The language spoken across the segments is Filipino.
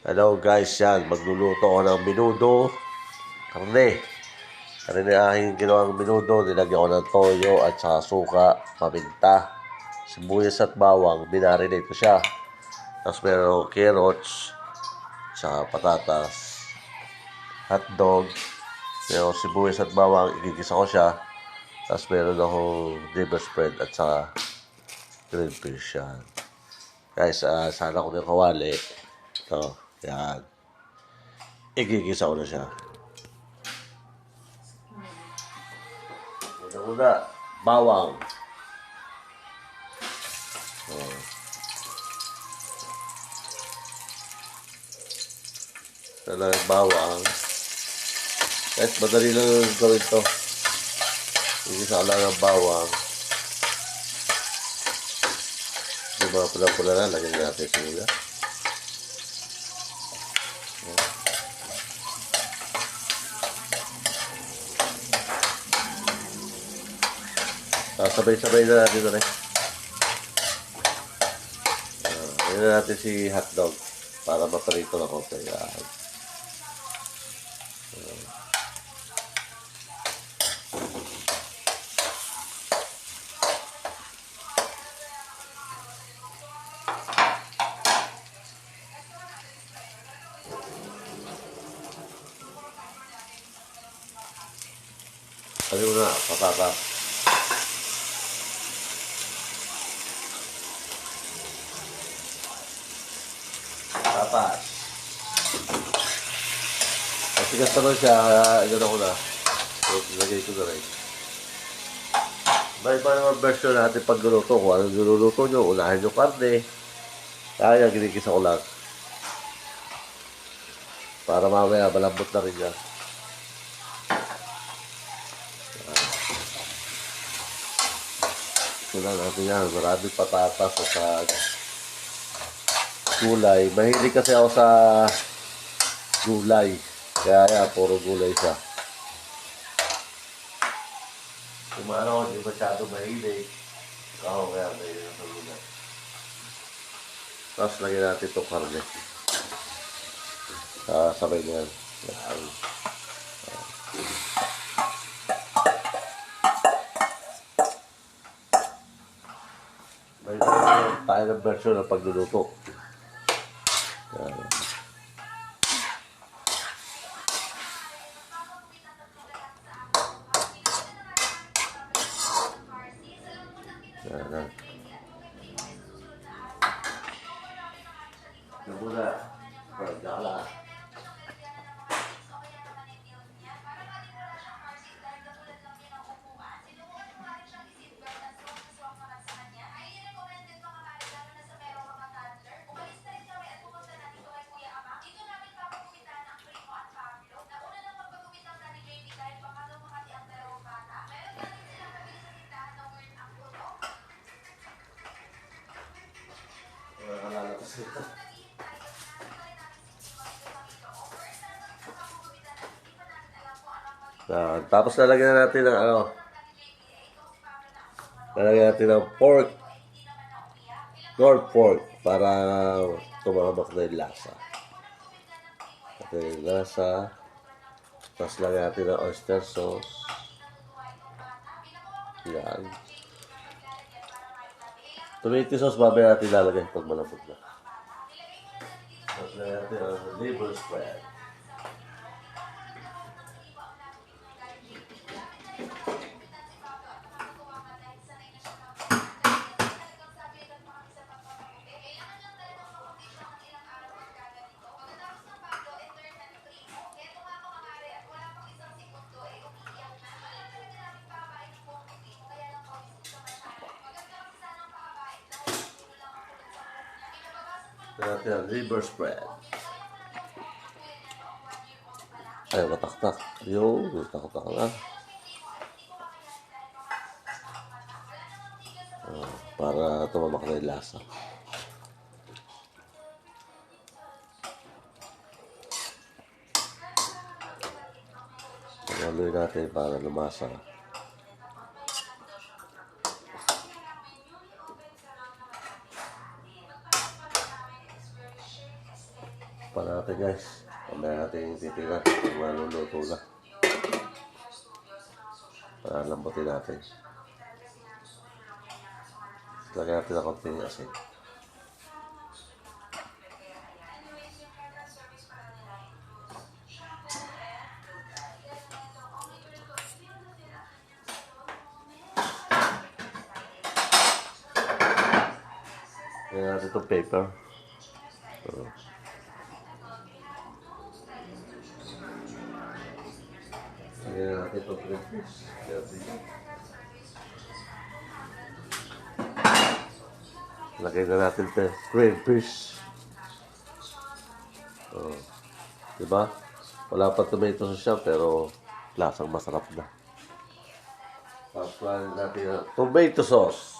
Hello guys, yan. Magluluto ako ng menudo. Karne. Karne na aking ginawang menudo. Nilagyan ko ng toyo at saka suka, paminta, sibuyas at bawang. Binarinate ko siya. Tapos meron akong carrots, saka patatas, hotdog. Meron akong sibuyas at bawang. Igigisa ko siya. Tapos meron akong liver spread at saka grilled fish yan. Guys, sana ko ng kawali. Ito, yan. Igigisa ko na siya. Una, bawang. Oh. Talagang bawang. Kahit madali lang gawin to. Igisa lang ang bawang. Yung mga pula-pula na, lagyan natin sila. Sabay-sabay na natin ito rin. Ayan na natin si hotdog para maparito na konti. Ayan. Ano na, patatas. Tapas. Masigas naman siya, gano'n ko na. So, lagay ko na rin. May iba naman version natin pag luluto. Kung anong niluluto nyo, unahin nyo karne. Kaya ginikisa ko lang. Para mamaya, malambot na rin yan. Ito natin yan. Maraming patatas at gulay. Mahilig kasi ako sa gulay. Kaya yan, puro gulay siya. Kung ano, hindi masyado mahilig. Ako kaya mahilig sa gulay. Tapos lagyan natin itong karne. Sabay na yan. May tayo ng version ng pagluluto. Yan. Yan. Yan muna. Pagdala. Tapos lalagyan natin ng lalagyan natin ng pork, pork para tumamak na yung lasa. Ito yung lasa. Tapos lagyan natin ng oyster sauce. Yan. Tomato sauce babaya natin lalagay pag malambot na. Tapos lagyan natin ang liver spread. Natin ang liver spread. Ay, mataktak. Yun, mataktak na. Para tumamak na yung lasa. Haluin natin para lumasa. Pa natin guys. Mamaya natin titignan kung maluluto na. Para lambutin natin. Lagyan natin ng konting asin. Lagyan natin itong paper. Lagyan natin itong green fish. Lagyan na natin itong green fish. Diba? Wala pa tomato sauce siya pero lasang masarap na. Tapos lagyan natin yung tomato sauce.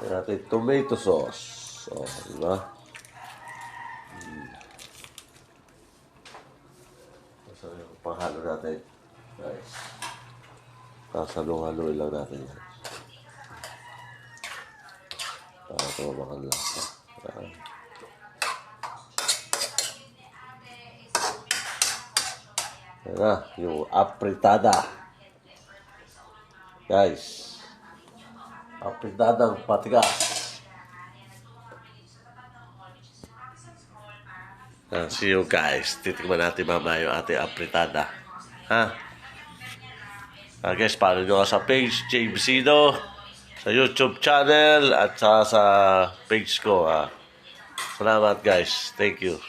Lagyan natin tomato sauce. O, diba? So, yung panghalo natin. Guys. Halo-haloy lang natin yan. Para tumabakan lang. Yan na, yung apritada. Guys. Apritadang patigas. See you guys. Titikman natin mamaya yung ating apritada. Ha? Guys, follow nyo sa page, JBCino, sa YouTube channel, at sa page ko. Salamat guys. Thank you.